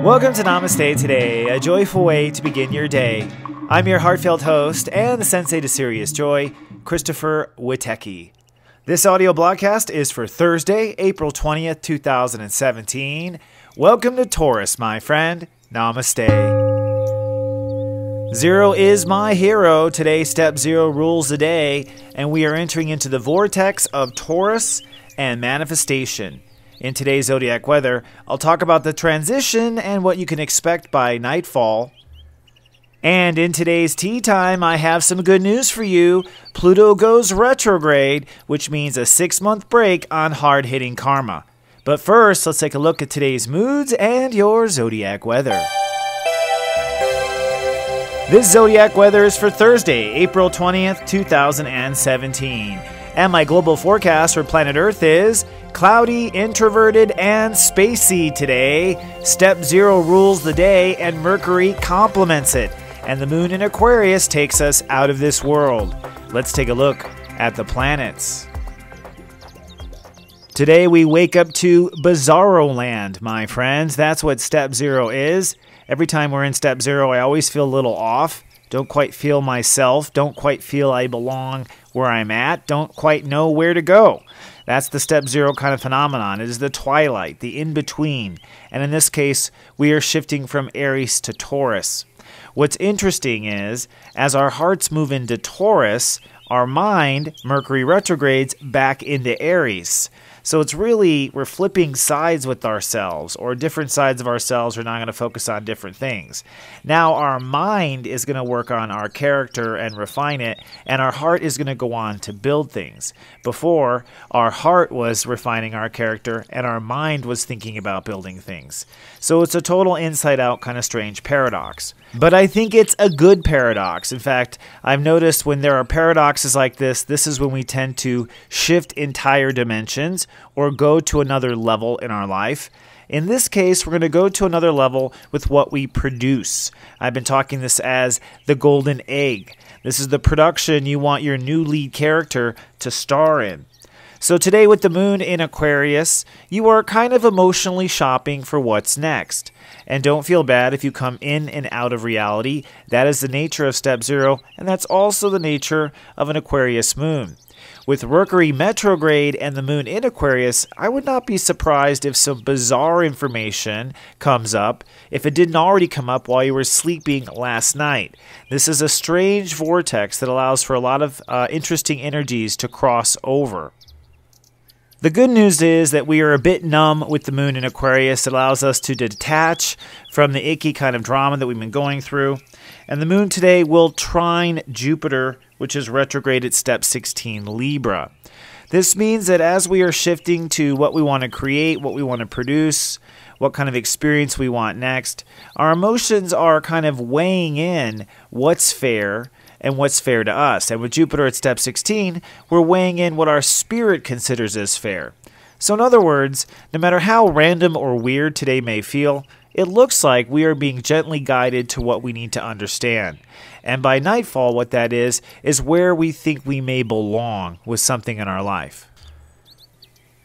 Welcome to Namaste today, a joyful way to begin your day. I'm your heartfelt host and the Sensei to Serious Joy, Christopher Witecki. This audio broadcast is for Thursday, April 20th, 2017. Welcome to Taurus, my friend. Namaste. Zero is my hero. Today, step zero rules the day, and we are entering into the vortex of Taurus and manifestation. In today's Zodiac weather, I'll talk about the transition and what you can expect by nightfall. And in today's tea time, I have some good news for you. Pluto goes retrograde, which means a 6-month break on hard-hitting karma. But first, let's take a look at today's moods and your Zodiac weather. This Zodiac weather is for Thursday, April 20th, 2017. And my global forecast for planet Earth is cloudy, introverted, and spacey today. Step zero rules the day, and Mercury complements it. And the moon in Aquarius takes us out of this world. Let's take a look at the planets. Today we wake up to Bizarro Land, my friends. That's what step zero is. Every time we're in step zero, I always feel a little off. Don't quite feel myself. Don't quite feel I belong where I'm at. Don't quite know where to go. That's the step zero kind of phenomenon. It is the twilight, the in-between. And in this case, we are shifting from Aries to Taurus. What's interesting is, as our hearts move into Taurus, our mind, Mercury retrogrades, back into Aries. So it's really, we're flipping sides with ourselves, or different sides of ourselves are not going to focus on different things. Now our mind is going to work on our character and refine it, and our heart is going to go on to build things. Before, our heart was refining our character, and our mind was thinking about building things. So it's a total inside-out kind of strange paradox. But I think it's a good paradox. In fact, I've noticed when there are paradoxes like this is when we tend to shift entire dimensions or go to another level in our life. In this case, we're going to go to another level with what we produce. I've been talking this as the golden egg. This is the production you want your new lead character to star in. So today with the moon in Aquarius, you are kind of emotionally shopping for what's next. And don't feel bad if you come in and out of reality. That is the nature of step zero, and that's also the nature of an Aquarius moon. With Mercury retrograde and the moon in Aquarius, I would not be surprised if some bizarre information comes up if it didn't already come up while you were sleeping last night. This is a strange vortex that allows for a lot of interesting energies to cross over. The good news is that we are a bit numb with the moon in Aquarius. It allows us to detach from the icky kind of drama that we've been going through. And the moon today will trine Jupiter, which is retrograde at step 16 Libra. This means that as we are shifting to what we want to create, what we want to produce, what kind of experience we want next, our emotions are kind of weighing in what's fair and what's fair to us. And with Jupiter at step 16, we're weighing in what our spirit considers as fair. So in other words, no matter how random or weird today may feel, it looks like we are being gently guided to what we need to understand. And by nightfall, what that is where we think we may belong with something in our life.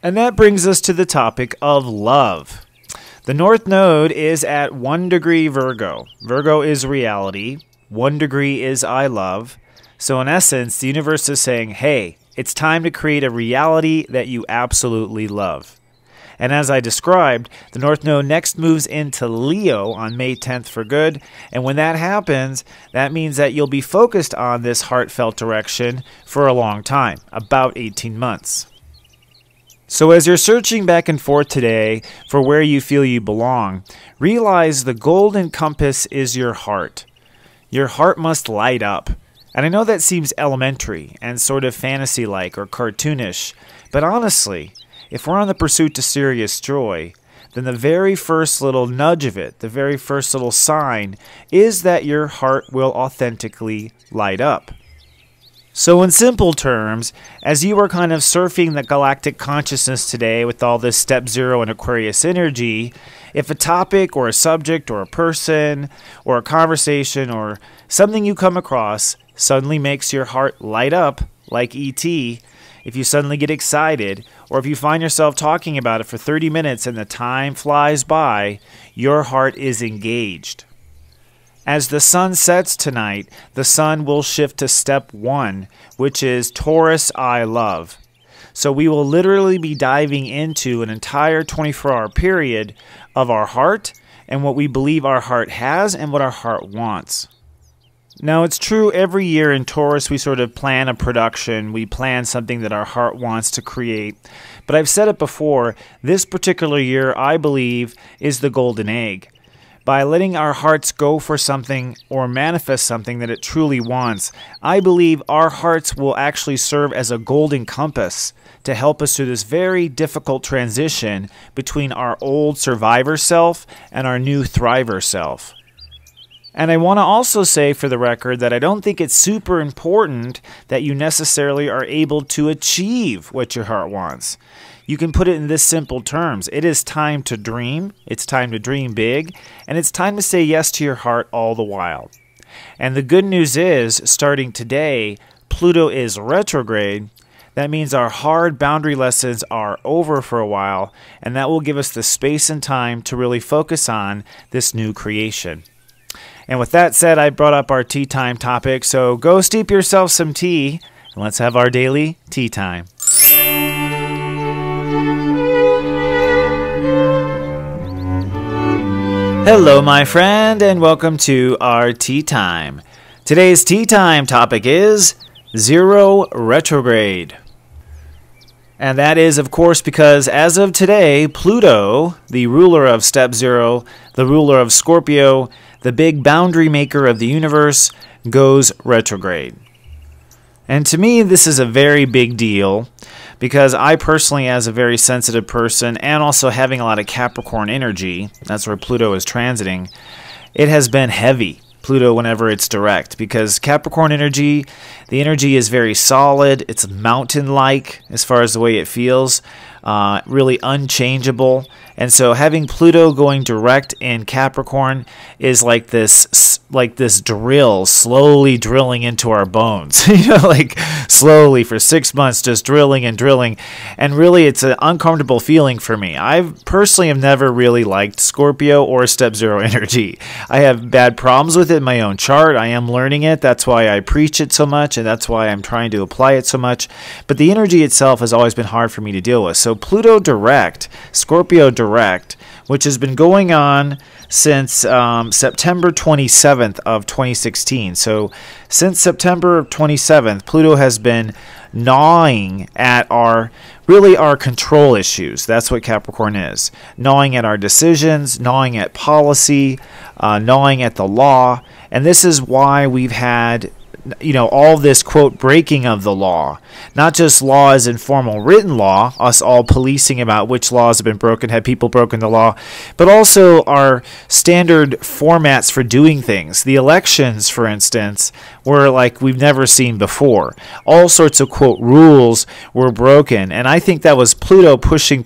And that brings us to the topic of love. The North Node is at 1 degree Virgo. Virgo is reality. 1 degree is I love. So in essence, the universe is saying, hey, it's time to create a reality that you absolutely love. And as I described, the North Node next moves into Leo on May 10th for good. And when that happens, that means that you'll be focused on this heartfelt direction for a long time, about 18 months. So as you're searching back and forth today for where you feel you belong, realize the golden compass is your heart. Your heart must light up. And I know that seems elementary and sort of fantasy-like or cartoonish, but honestly, if we're on the pursuit to serious joy, then the very first little nudge of it, the very first little sign, is that your heart will authentically light up. So in simple terms, as you are kind of surfing the galactic consciousness today with all this step zero and Aquarius energy, if a topic or a subject or a person or a conversation or something you come across suddenly makes your heart light up like E.T., if you suddenly get excited, or if you find yourself talking about it for 30 minutes and the time flies by, your heart is engaged. As the sun sets tonight, the sun will shift to step 1, which is Taurus I love. So we will literally be diving into an entire 24-hour period of our heart and what we believe our heart has and what our heart wants. Now, it's true every year in Taurus we sort of plan a production, we plan something that our heart wants to create. But I've said it before, this particular year I believe is the golden egg. By letting our hearts go for something or manifest something that it truly wants, I believe our hearts will actually serve as a golden compass to help us through this very difficult transition between our old survivor self and our new thriver self. And I want to also say for the record that I don't think it's super important that you necessarily are able to achieve what your heart wants. You can put it in this simple terms. It is time to dream, it's time to dream big, and it's time to say yes to your heart all the while. And the good news is, starting today, Pluto is retrograde. That means our hard boundary lessons are over for a while, and that will give us the space and time to really focus on this new creation. And with that said, I brought up our tea time topic, so go steep yourself some tea, and let's have our daily tea time. Hello, my friend, and welcome to our tea time. Today's tea time topic is Zero Retrograde. And that is, of course, because as of today, Pluto, the ruler of Step 0, the ruler of Scorpio, the big boundary maker of the universe, goes retrograde. And to me, this is a very big deal because I personally, as a very sensitive person and also having a lot of Capricorn energy, that's where Pluto is transiting, it has been heavy, Pluto, whenever it's direct, because Capricorn energy, the energy is very solid, it's mountain-like as far as the way it feels, really unchangeable. And so having Pluto going direct in Capricorn is like this drill, slowly drilling into our bones. Like slowly for 6 months, just drilling and drilling. And really, it's an uncomfortable feeling for me. I personally have never really liked Scorpio or Step 0 energy. I have bad problems with it in my own chart. I am learning it. That's why I preach it so much, and that's why I'm trying to apply it so much. But the energy itself has always been hard for me to deal with. So Pluto direct, Scorpio direct, which has been going on since September 27th of 2016. So since September 27th, Pluto has been gnawing at our control issues. That's what Capricorn is. Gnawing at our decisions, gnawing at policy, gnawing at the law. And this is why we've had all this, quote, breaking of the law. Not just law as in formal written law, us all policing about which laws have been broken, have people broken the law, but also our standard formats for doing things. The elections, for instance, were like we've never seen before. All sorts of, quote, rules were broken, and I think that was Pluto pushing.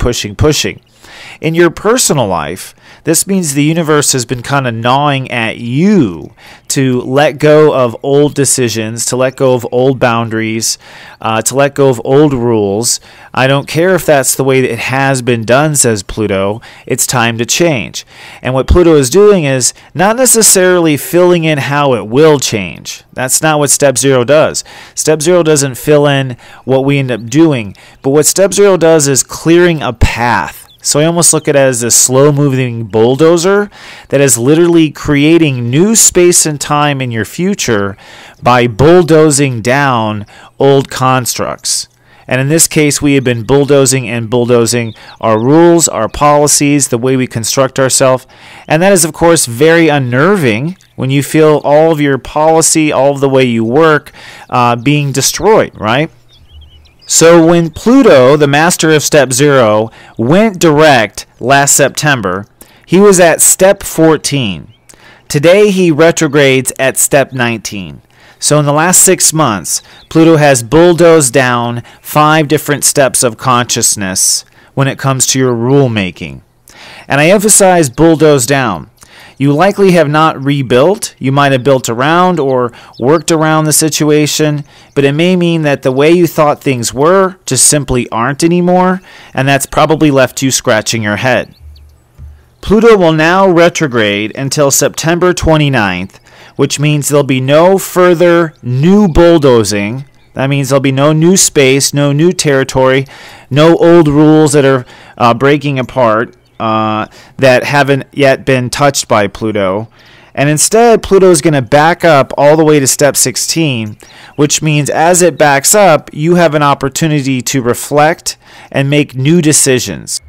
In your personal life, this means the universe has been kind of gnawing at you to let go of old decisions, to let go of old boundaries, to let go of old rules. I don't care if that's the way that it has been done, says Pluto. It's time to change. And what Pluto is doing is not necessarily filling in how it will change. That's not what Step 0 does. Step 0 doesn't fill in what we end up doing. But what Step 0 does is clearing a path. So I almost look at it as a slow-moving bulldozer that is literally creating new space and time in your future by bulldozing down old constructs. And in this case, we have been bulldozing our rules, our policies, the way we construct ourselves. And that is, of course, very unnerving when you feel all of your policy, all of the way you work, being destroyed, right? So when Pluto, the master of Step 0, went direct last September, he was at Step 14. Today he retrogrades at Step 19. So in the last 6 months, Pluto has bulldozed down 5 different steps of consciousness when it comes to your rule making. And I emphasize bulldoze down. You likely have not rebuilt. You might have built around or worked around the situation, but it may mean that the way you thought things were just simply aren't anymore, and that's probably left you scratching your head. Pluto will now retrograde until September 29th, which means there'll be no further new bulldozing. That means there'll be no new space, no new territory, no old rules that are breaking apart that haven't yet been touched by Pluto. And instead, Pluto is going to back up all the way to step 16, which means as it backs up, you have an opportunity to reflect and make new decisions.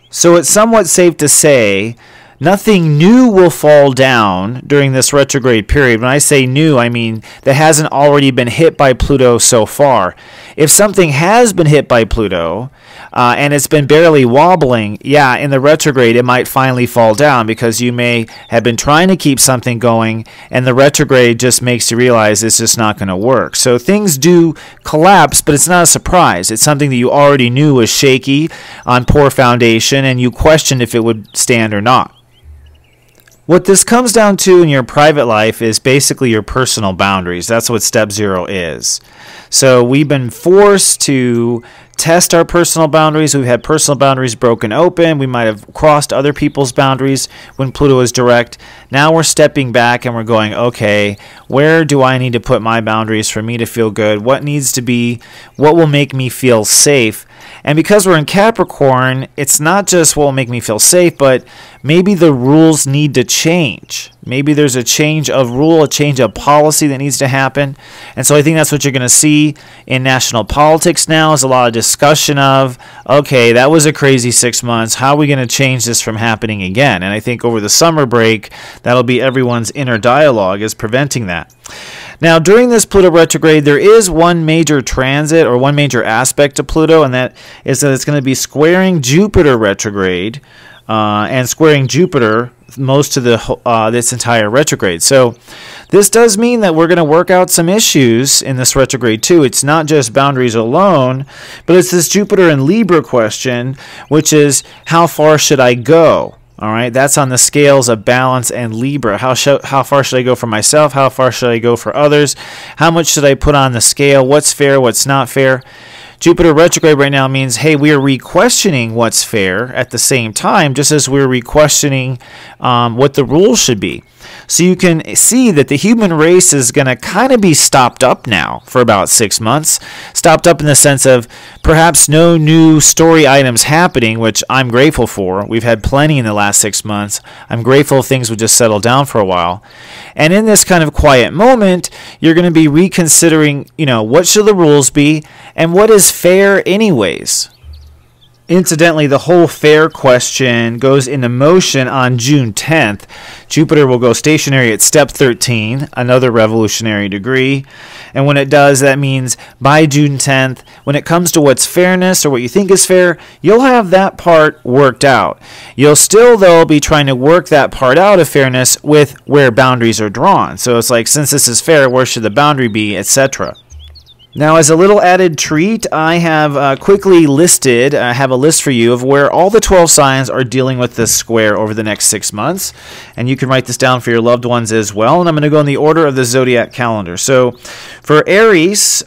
So it's somewhat safe to say nothing new will fall down during this retrograde period. When I say new, I mean that hasn't already been hit by Pluto so far. If something has been hit by Pluto and it's been barely wobbling, yeah, in the retrograde it might finally fall down because you may have been trying to keep something going and the retrograde just makes you realize it's just not going to work. So things do collapse, but it's not a surprise. It's something that you already knew was shaky on poor foundation and you questioned if it would stand or not. What this comes down to in your private life is basically your personal boundaries. That's what step 0 is. So we've been forced to test our personal boundaries. We've had personal boundaries broken open. We might have crossed other people's boundaries when Pluto is direct. Now we're stepping back and we're going, okay, where do I need to put my boundaries for me to feel good? What needs to be, what will make me feel safe? And because we're in Capricorn, it's not just what will make me feel safe, but maybe the rules need to change. Maybe there's a change of rule, a change of policy that needs to happen. And so I think that's what you're going to see in national politics now is a lot of discussion of, okay, that was a crazy 6 months. How are we going to change this from happening again? And I think over the summer break, that'll be everyone's inner dialogue is preventing that. Now, during this Pluto retrograde, there is one major transit or one major aspect to Pluto, and that is that it's going to be squaring Jupiter retrograde and squaring Jupiter most of this entire retrograde. So this does mean that we're going to work out some issues in this retrograde too. It's not just boundaries alone, but it's this Jupiter and Libra question, which is how far should I go? All right, that's on the scales of balance and Libra. How far should I go for myself? How far should I go for others? How much should I put on the scale? What's fair? What's not fair? Jupiter retrograde right now means, hey, we are re-questioning what's fair at the same time, just as we're re-questioning what the rules should be. So you can see that the human race is going to kind of be stopped up now for about 6 months. Stopped up in the sense of perhaps no new story items happening, which I'm grateful for. We've had plenty in the last 6 months. I'm grateful things would just settle down for a while. And in this kind of quiet moment, you're going to be reconsidering, what should the rules be and what is fair anyways. Incidentally, the whole fair question goes into motion on June 10th. Jupiter will go stationary at step 13, another revolutionary degree. And when it does, that means by June 10th, when it comes to what's fairness or what you think is fair, you'll have that part worked out. You'll still, though, be trying to work that part out of fairness with where boundaries are drawn. So it's like, since this is fair, where should the boundary be, etc. Now, as a little added treat, I have quickly listed, I have a list for you of where all the 12 signs are dealing with this square over the next 6 months. And you can write this down for your loved ones as well. And I'm going to go in the order of the Zodiac Calendar. So for Aries,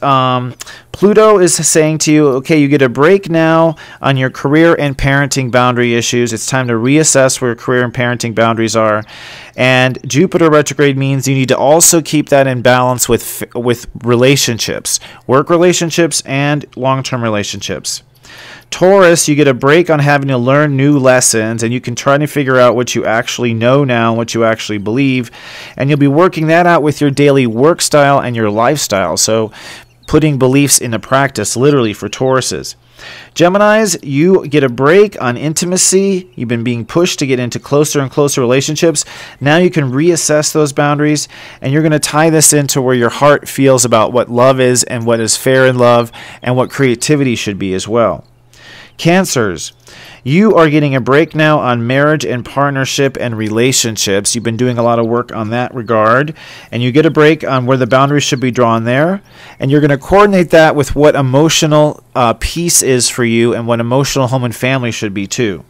Pluto is saying to you, okay, you get a break now on your career and parenting boundary issues. It's time to reassess where career and parenting boundaries are. And Jupiter retrograde means you need to also keep that in balance with relationships, work relationships and long-term relationships. Taurus, you get a break on having to learn new lessons, and you can try to figure out what you actually know now, what you actually believe, and you'll be working that out with your daily work style and your lifestyle. So putting beliefs into practice, literally, for Tauruses. Geminis, you get a break on intimacy. You've been being pushed to get into closer and closer relationships. Now you can reassess those boundaries, and you're going to tie this into where your heart feels about what love is and what is fair in love and what creativity should be as well. Cancers, you are getting a break now on marriage and partnership and relationships. You've been doing a lot of work on that regard, and you get a break on where the boundaries should be drawn there, and you're going to coordinate that with what emotional peace is for you and what emotional home and family should be too.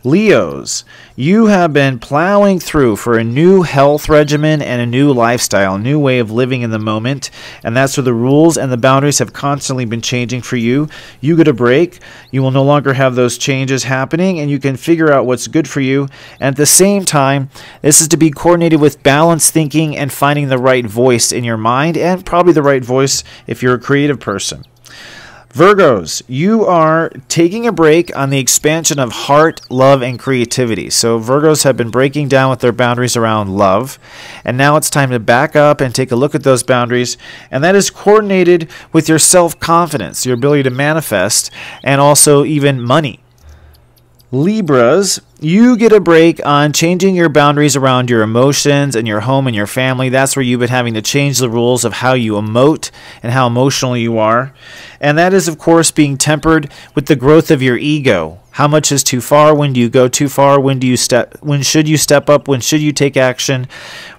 Leos, you have been plowing through for a new health regimen and a new lifestyle, a new way of living in the moment, and that's where the rules and the boundaries have constantly been changing for you. You get a break. You will no longer have those changes happening, and you can figure out what's good for you. And at the same time, this is to be coordinated with balanced thinking and finding the right voice in your mind, and probably the right voice if you're a creative person. Virgos, you are taking a break on the expansion of heart, love, and creativity. So Virgos have been breaking down with their boundaries around love, and now it's time to back up and take a look at those boundaries, and that is coordinated with your self-confidence, your ability to manifest, and also even money. Libras, you get a break on changing your boundaries around your emotions and your home and your family. That's where you've been having to change the rules of how you emote and how emotional you are. And that is, of course, being tempered with the growth of your ego. How much is too far? When do you go too far? When should you step up? When should you take action?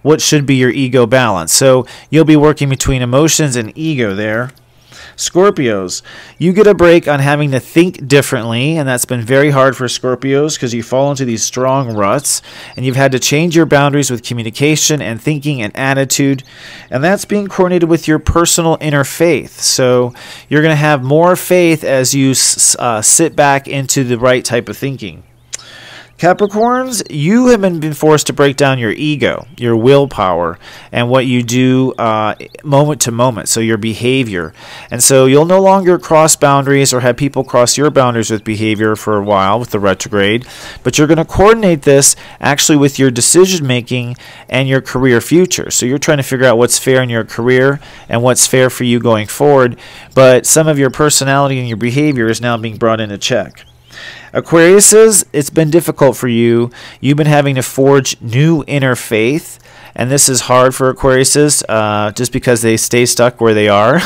What should be your ego balance? So you'll be working between emotions and ego there. Scorpios, you get a break on having to think differently, and that's been very hard for Scorpios because you fall into these strong ruts, and you've had to change your boundaries with communication and thinking and attitude, and that's being coordinated with your personal inner faith. So you're going to have more faith as you sit back into the right type of thinking. Capricorns, you have been forced to break down your ego, your willpower, and what you do moment to moment, so your behavior. And so you'll no longer cross boundaries or have people cross your boundaries with behavior for a while with the retrograde, but you're going to coordinate this actually with your decision making and your career future. So you're trying to figure out what's fair in your career and what's fair for you going forward, but some of your personality and your behavior is now being brought into check. Aquariuses, it's been difficult for you. You've been having to forge new inner faith, and this is hard for Aquariuses just because they stay stuck where they are.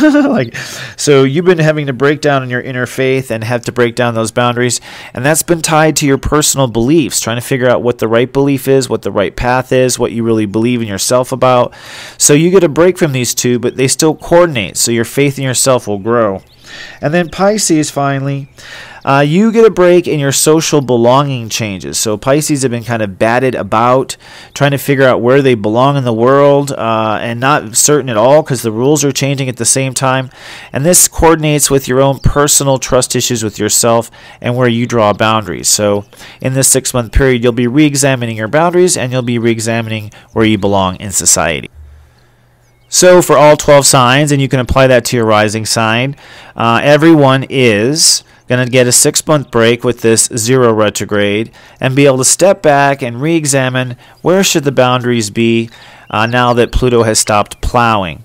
So you've been having to break down in your inner faith and have to break down those boundaries, and that's been tied to your personal beliefs, trying to figure out what the right belief is, what the right path is, what you really believe in yourself about. So you get a break from these two, but they still coordinate, so your faith in yourself will grow. And then Pisces, finally, you get a break in your social belonging changes. So Pisces have been kind of batted about, trying to figure out where they belong in the world, and not certain at all because the rules are changing at the same time. And this coordinates with your own personal trust issues with yourself and where you draw boundaries. So in this 6-month period, you'll be re-examining your boundaries, and you'll be re-examining where you belong in society. So for all 12 signs, and you can apply that to your rising sign, everyone is going to get a 6-month break with this 0 retrograde and be able to step back and re-examine where should the boundaries be now that Pluto has stopped plowing.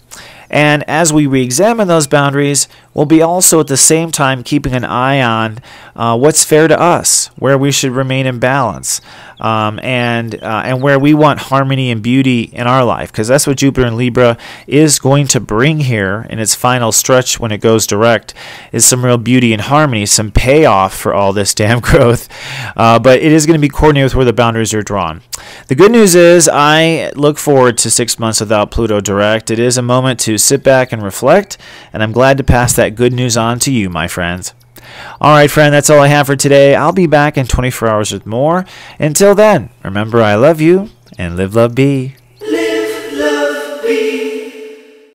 And as we re-examine those boundaries, we'll be also at the same time keeping an eye on what's fair to us, where we should remain in balance, and where we want harmony and beauty in our life, because that's what Jupiter in Libra is going to bring here in its final stretch when it goes direct, is some real beauty and harmony, some payoff for all this damn growth, but it is going to be coordinated with where the boundaries are drawn. The good news is I look forward to 6 months without Pluto direct. It is a moment to sit back and reflect, and I'm glad to pass that good news on to you, my friends. All right, friend, that's all I have for today. I'll be back in 24 hours with more. Until then, remember I love you, and live, love, be.